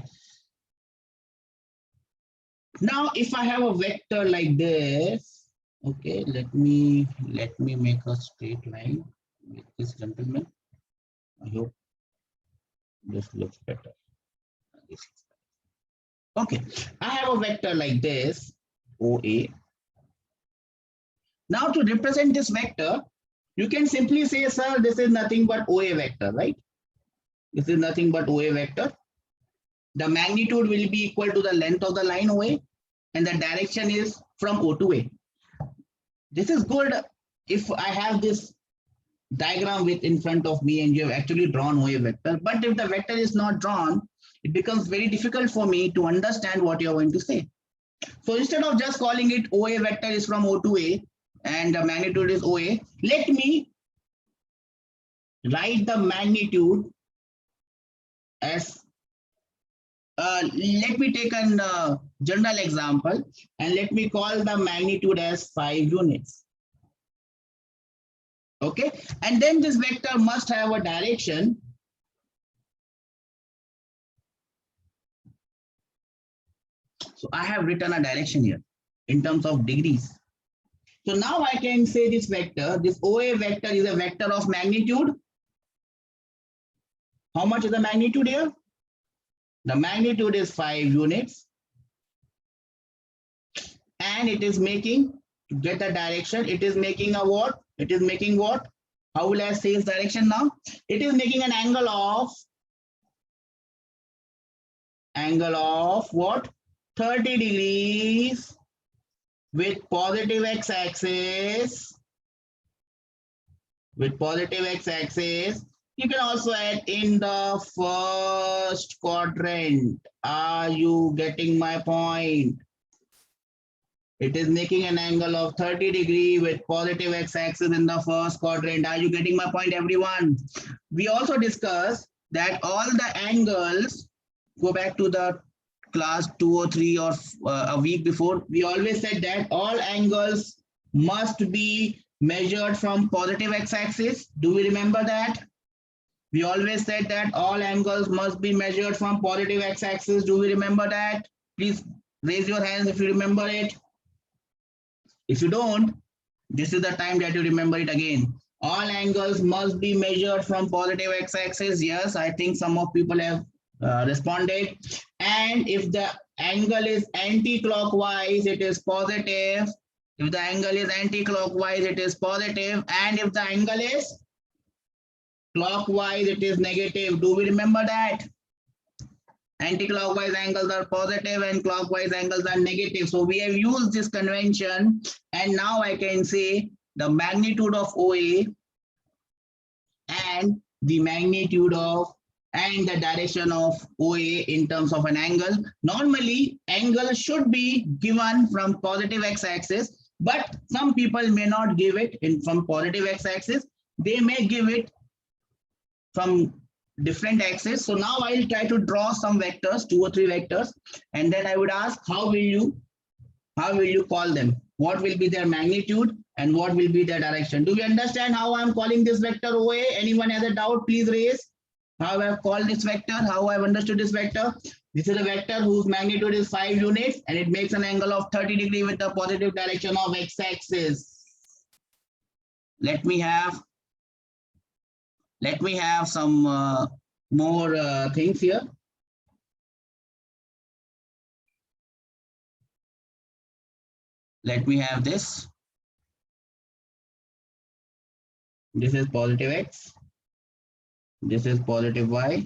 Now, if I have a vector like this, okay, let me make a straight line with this gentleman. I hope this looks better. Okay, I have a vector like this, OA. Now, to represent this vector, you can simply say, sir, this is nothing but OA vector, right? This is nothing but OA vector. The magnitude will be equal to the length of the line OA, and the direction is from O to A. This is good if I have this diagram with in front of me and you have actually drawn OA vector. But if the vector is not drawn, it becomes very difficult for me to understand what you're going to say. So instead of just calling it OA vector is from O to A and the magnitude is OA, let me write the magnitude as let me take a general example and let me call the magnitude as 5 units. Okay, and then this vector must have a direction. So I have written a direction here in terms of degrees. So now I can say this vector, this OA vector is a vector of magnitude. How much is the magnitude here? The magnitude is 5 units. And it is making, to get the direction, it is making a what? It is making what? How will I say its direction now? It is making an angle of what? 30 degrees with positive x-axis. With positive x-axis. You can also add in the first quadrant. Are you getting my point? It is making an angle of 30 degrees with positive x-axis in the first quadrant. Are you getting my point, everyone? We also discussed that all the angles, go back to the class 2 or 3 or a week before, we always said that all angles must be measured from positive x-axis. Do we remember that? We always said that all angles must be measured from positive x-axis. Do we remember that? Please raise your hands if you remember it. If you don't, this is the time that you remember it again. All angles must be measured from positive x-axis. Yes, I think some of people have responded. And if the angle is anti-clockwise, it is positive. If the angle is anti-clockwise, it is positive. And if the angle is clockwise, it is negative. Do we remember that? Anti-clockwise angles are positive and clockwise angles are negative. So we have used this convention, and now I can say the magnitude of OA and the magnitude of and the direction of OA in terms of an angle. Normally, angle should be given from positive x-axis, but some people may not give it from positive x-axis. They may give it from different axes. So now I'll try to draw some vectors, 2 or 3 vectors, and then I would ask how will you call them? What will be their magnitude and what will be their direction? Do you understand how I'm calling this vector OA? Anyone has a doubt, please raise. How I've called this vector, how I've understood this vector. This is a vector whose magnitude is 5 units and it makes an angle of 30 degrees with the positive direction of x-axis. Let me have some more things here. Let me have this. This is positive x. This is positive y.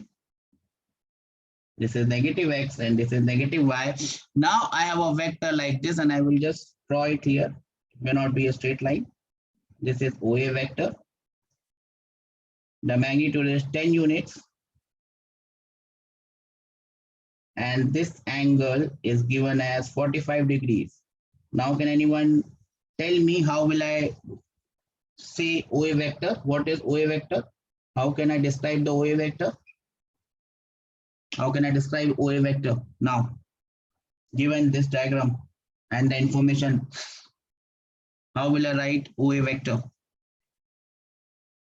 This is negative x and this is negative y. Now I have a vector like this and I will just draw it here. It may not be a straight line. This is OA vector. The magnitude is 10 units. And this angle is given as 45 degrees. Now can anyone tell me how will I say OA vector? What is OA vector? How can I describe the OA vector? How can I describe OA vector now, given this diagram and the information? How will I write OA vector?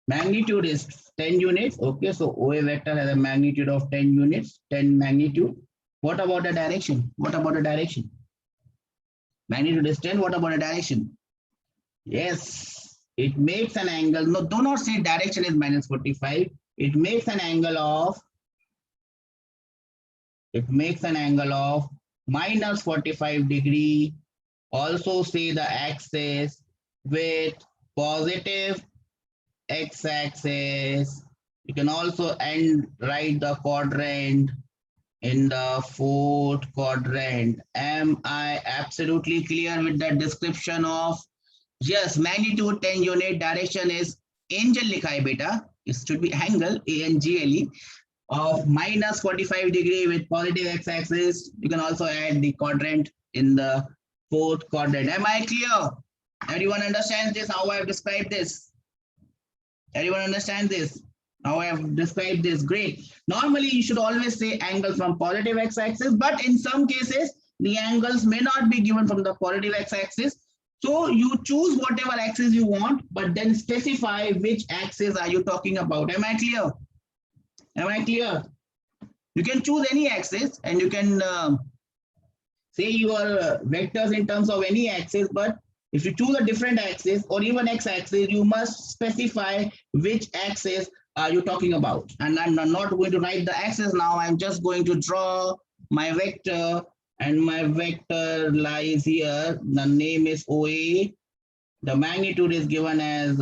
Magnitude is 10 units. Okay, so OA vector has a magnitude of 10 units, 10 magnitude. What about the direction? What about the direction? Magnitude is 10. What about the direction? Yes, it makes an angle. No, do not say direction is minus 45. It makes an angle of minus 45 degree. Also say the axis with positive x-axis. You can also write the quadrant in the 4th quadrant. Am I absolutely clear with the description of? Yes, magnitude 10 unit, direction is angel likha hai beta. It should be angle, A-N-G-L-E, of minus 45 degree with positive x-axis. You can also add the quadrant in the 4th quadrant. Am I clear? Everyone understands this, how I have described this? Everyone understands this? How I have described this? Great. Normally, you should always say angle from positive x-axis, but in some cases, the angles may not be given from the positive x-axis. So you choose whatever axis you want, but then specify which axis are you talking about. Am I clear? Am I clear? You can choose any axis and you can say your vectors in terms of any axis, but if you choose a different axis or even x-axis, you must specify which axis are you talking about. And I'm not going to write the axis now. I'm just going to draw my vector, and my vector lies here. The name is OA. The magnitude is given as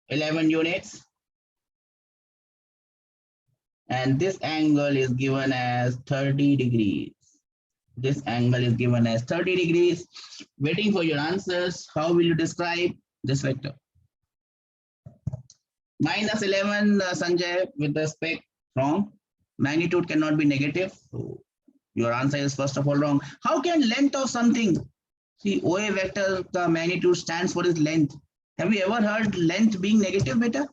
11 units. And this angle is given as 30 degrees. This angle is given as 30 degrees. Waiting for your answers. How will you describe this vector? Minus 11, Sanjay, with the spec, wrong. Magnitude cannot be negative. So your answer is first of all wrong. How can length of something? See, OA vector, the magnitude stands for its length. Have you ever heard length being negative, beta?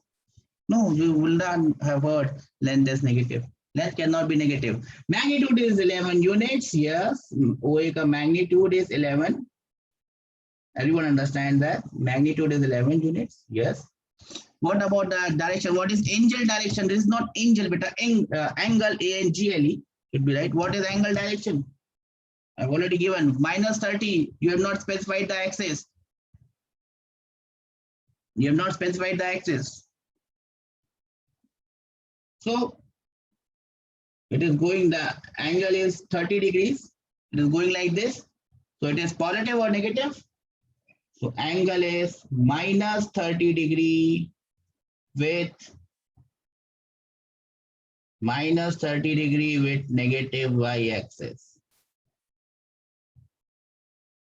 No, you will not have heard length is negative. Length cannot be negative. Magnitude is 11 units. Yes, OA ka magnitude is 11. Everyone understand that? Magnitude is 11 units. Yes. What about the direction? What is angel direction? This is not angel, but angle ANGLE should be right. What is angle direction? I've already given minus 30. You have not specified the axis. You have not specified the axis. So it is going, the angle is 30 degrees. It is going like this. So it is positive or negative? So angle is minus 30 degree with minus 30 degree with negative y-axis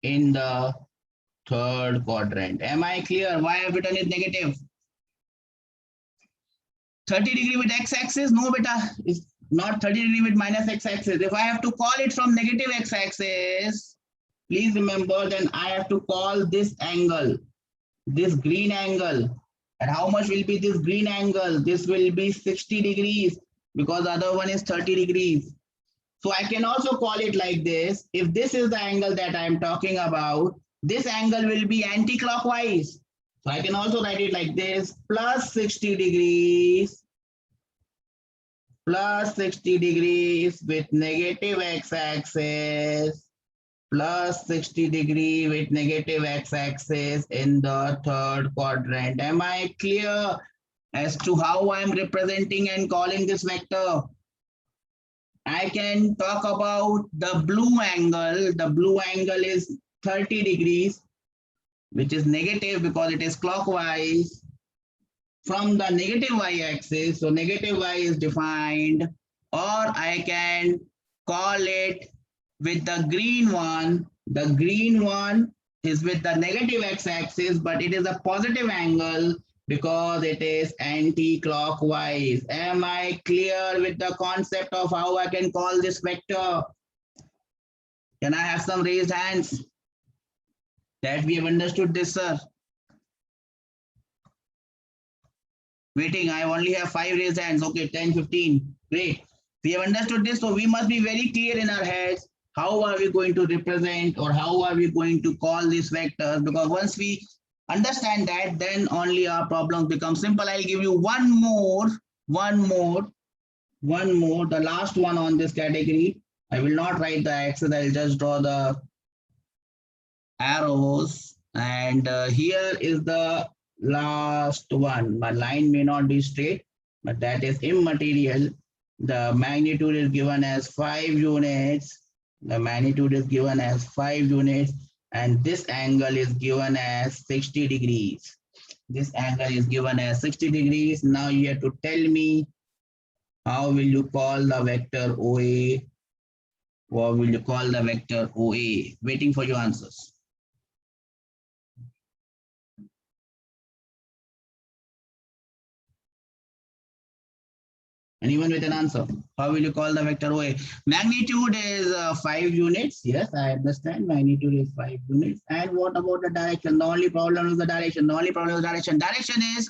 in the third quadrant. Am I clear? Why I have written it negative? 30 degree with x-axis? No, beta. It's not 30 degree with minus x-axis. If I have to call it from negative x-axis, please remember, then I have to call this angle, this green angle. And how much will be this green angle? This will be 60 degrees because the other one is 30 degrees. So I can also call it like this. If this is the angle that I'm talking about, this angle will be anti-clockwise. So I can also write it like this, plus 60 degrees with negative x-axis, plus 60 degree with negative x-axis in the third quadrant. Am I clear as to how I'm representing and calling this vector? I can talk about the blue angle. The blue angle is 30 degrees, which is negative because it is clockwise from the negative y-axis. So negative y is defined, or I can call it with the green one. The green one is with the negative x-axis, but it is a positive angle because it is anti-clockwise. Am I clear with the concept of how I can call this vector? Can I have some raised hands that we have understood this, sir? Waiting, I only have 5 raised hands. Okay, 10, 15. Great. We have understood this, so we must be very clear in our heads. How are we going to represent, or how are we going to call these vectors? Because once we understand that, then only our problems become simple. I'll give you one more, the last one on this category. I will not write the axis, I'll just draw the arrows. And here is the last one. My line may not be straight, but that is immaterial. The magnitude is given as 5 units. The magnitude is given as 5 units, and this angle is given as 60 degrees. This angle is given as 60 degrees. Now you have to tell me, how will you call the vector OA? What will you call the vector OA? Waiting for your answers. Anyone with an answer? How will you call the vector OA? Magnitude is 5 units. Yes, I understand. Magnitude is 5 units. And what about the direction? The only problem is the direction. Direction is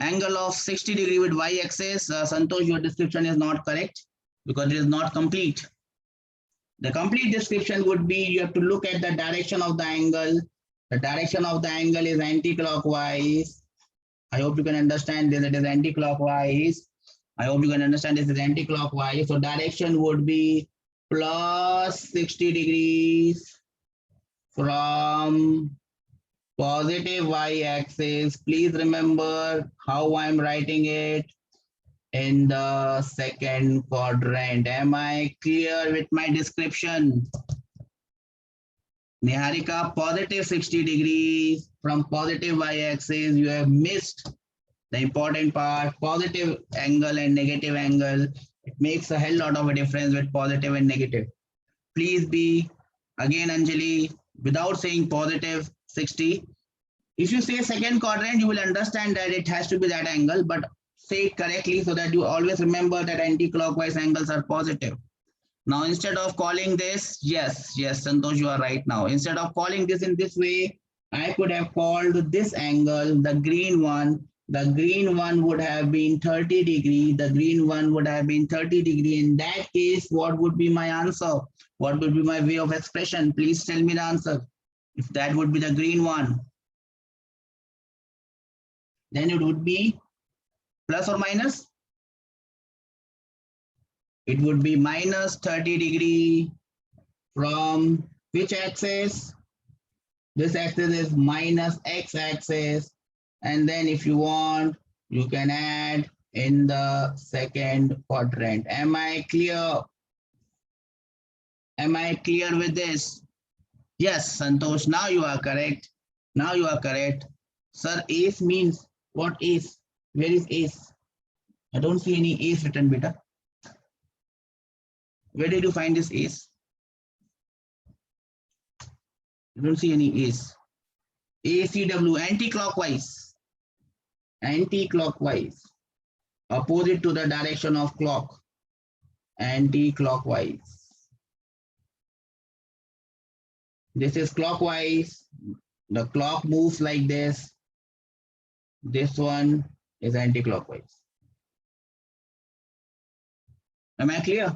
angle of 60 degree with y-axis. Santosh, your description is not correct because it is not complete. The complete description would be you have to look at the direction of the angle. The direction of the angle is anti-clockwise. I hope you can understand this. It is anti-clockwise. I hope you can understand this is anti-clockwise. So direction would be plus 60 degrees from positive y-axis. Please remember how I'm writing it in the second quadrant. Am I clear with my description? Niharika, positive 60 degrees from positive y-axis. You have missed the important part, positive angle and negative angle. It makes a hell lot of a difference with positive and negative. Please be, again, Anjali, without saying positive 60. If you say second quadrant, you will understand that it has to be that angle, but say it correctly so that you always remember that anti-clockwise angles are positive. Now, instead of calling this, yes, Santosh, you are right now. Instead of calling this in this way, I could have called this angle, the green one. The green one would have been 30 degree. The green one would have been 30 degree. In that case, what would be my answer? What would be my way of expression? Please tell me the answer. If that would be the green one, then it would be plus or minus? It would be minus 30 degree from which axis? This axis is minus x-axis. And then if you want, you can add in the second quadrant. Am I clear? Am I clear with this? Yes, Santosh, now you are correct. Now you are correct. Sir, ace means what ace? Where is ace? I don't see any ace written, beta. Where did you find this ace? I don't see any ace. ACW, anti-clockwise. Anti-clockwise. Opposite to the direction of clock. Anti-clockwise. This is clockwise. The clock moves like this. This one is anti-clockwise. Am I clear?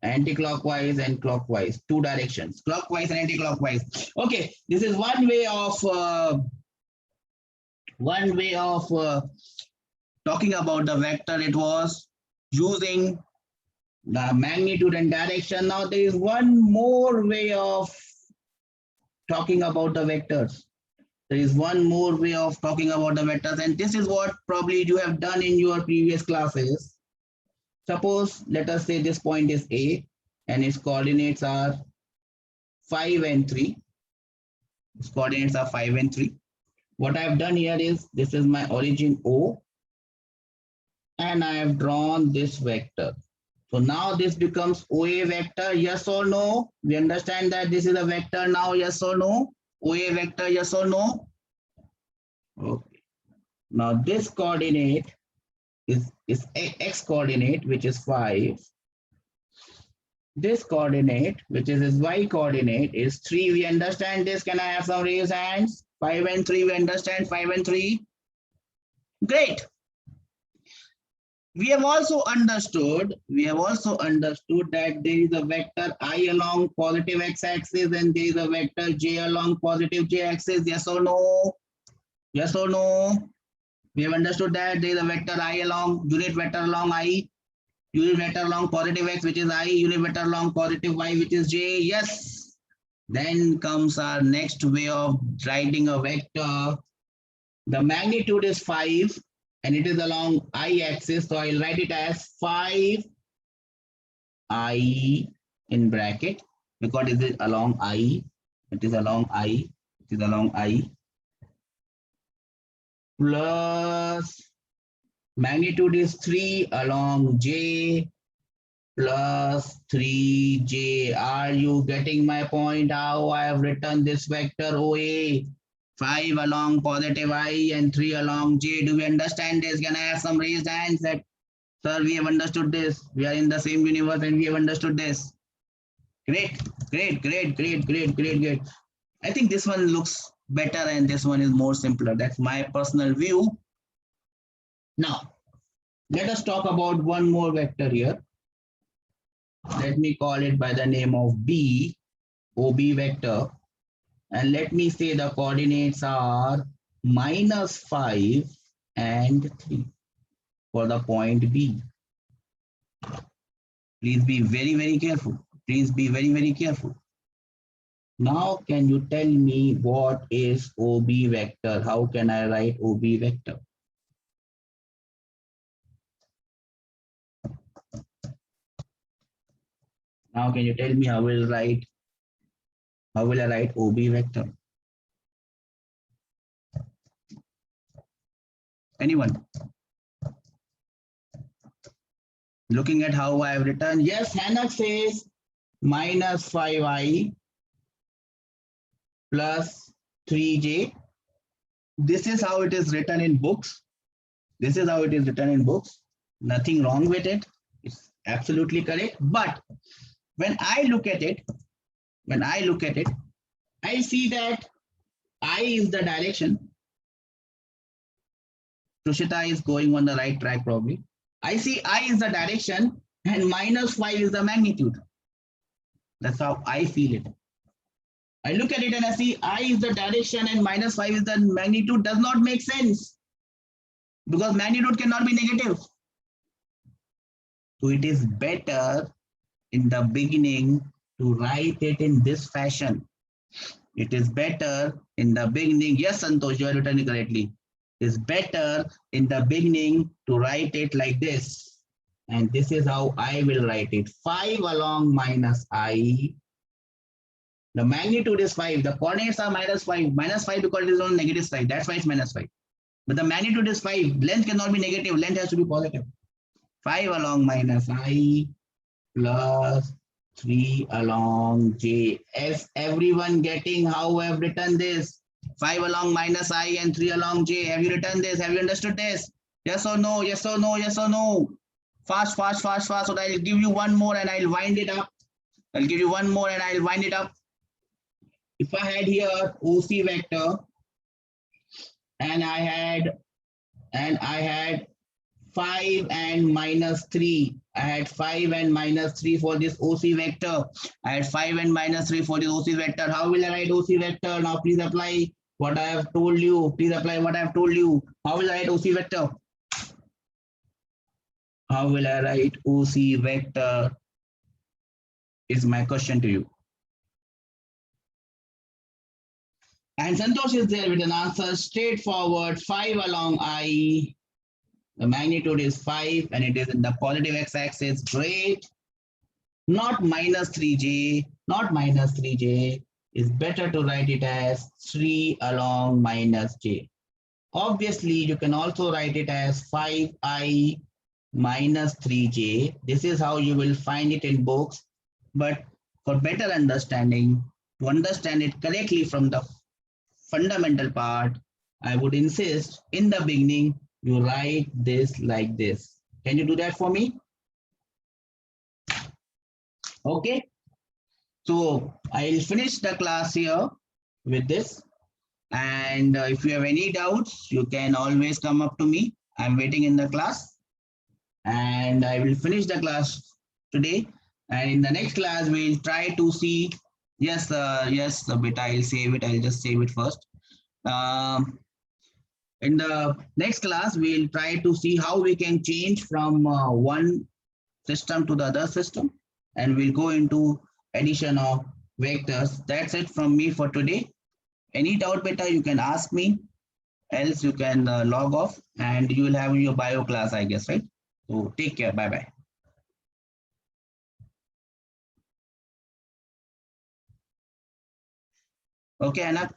Anti-clockwise and clockwise, two directions, clockwise and anti-clockwise. Okay, this is one way of talking about the vector. It was using the magnitude and direction. Now there is one more way of talking about the vectors. There is one more way of talking about the vectors, and this is what probably you have done in your previous classes. Suppose, let us say this point is A and its coordinates are 5 and 3. Its coordinates are 5 and 3. What I have done here is, this is my origin O and I have drawn this vector. So now this becomes OA vector, yes or no? We understand that this is a vector now, yes or no? OA vector, yes or no? Okay. Now this coordinate is x coordinate, which is 5. This coordinate, which is his y coordinate, is 3. We understand this. Can I have some raised hands? 5 and 3. We understand 5 and 3. Great. We have also understood that there is a vector I along positive x-axis and there is a vector j along positive j-axis. Yes or no? Yes or no? We have understood that there is a vector I along, unit vector along I, unit vector along positive x, which is I, unit vector along positive y, which is j. Yes. Then comes our next way of writing a vector. The magnitude is 5 and it is along I axis. So I'll write it as 5 I in bracket because it is along I. It is along I. It is along I. Plus magnitude is 3 along j plus 3j. Are you getting my point? How I have written this vector OA? 5 along positive I and 3 along j. Do we understand this? Can I have some raised hands that, sir, we have understood this. We are in the same universe and we have understood this. Great, great, great, great, great, great, great. I think this one looks better and this one is more simpler. That's my personal view. Now, let us talk about one more vector here. Let me call it by the name of B, OB vector. And let me say the coordinates are -5 and 3 for the point B. Please be very, very careful. Please be very, very careful. Now, can you tell me what is OB vector? How can I write OB vector? Now, can you tell me how will I write OB vector? Anyone? Looking at how I have written, yes, Hanak says -5i plus 3j. This is how it is written in books. This is how it is written in books. Nothing wrong with it. It's absolutely correct. But when I look at it, I see that I is the direction. Tushita is going on the right track probably. I see I is the direction and -5 is the magnitude. That's how I feel it. I look at it and I see I is the direction and -5 is the magnitude. Does not make sense because magnitude cannot be negative. So it is better in the beginning to write it in this fashion. It is better in the beginning. Yes, Santosh, you are written correctly. It is better in the beginning to write it like this. And this is how I will write it. 5 along -I. The magnitude is 5. The coordinates are -5. -5 because it is on negative side. That's why it's -5. But the magnitude is 5. Length cannot be negative. Length has to be positive. 5 along -I plus 3 along j. Is everyone getting how I have written this? 5 along -I and 3 along j. Have you written this? Have you understood this? Yes or no? Yes or no? Yes or no? Fast, fast, fast, fast. So I'll give you one more and I'll wind it up. I'll give you one more and I'll wind it up. If I had here OC vector and I had 5 and -3. I had 5 and -3 for this OC vector. I had 5 and -3 for this OC vector. How will I write OC vector? Now please apply what I have told you. Please apply what I have told you. How will I write OC vector? How will I write OC vector? Is my question to you. And Santosh is there with an answer straightforward. 5 along I. The magnitude is 5 and it is in the positive x-axis. Great. Not -3j. Not -3j. It's better to write it as 3 along -j. Obviously, you can also write it as 5i -3j. This is how you will find it in books. But for better understanding, to understand it correctly from the fundamental part, I would insist in the beginning, you write this like this. Can you do that for me? Okay. So I'll finish the class here with this. And if you have any doubts, you can always come up to me. I'm waiting in the class. And I will finish the class today. And in the next class, we'll try to see. Yes, yes, a bit. I'll save it. I'll just save it first. In the next class, we'll try to see how we can change from one system to the other system. And we'll go into addition of vectors. That's it from me for today. Any doubt, beta, you can ask me. Else you can log off and you will have your bio class, I guess, right? So take care. Bye-bye. Okay, Anak.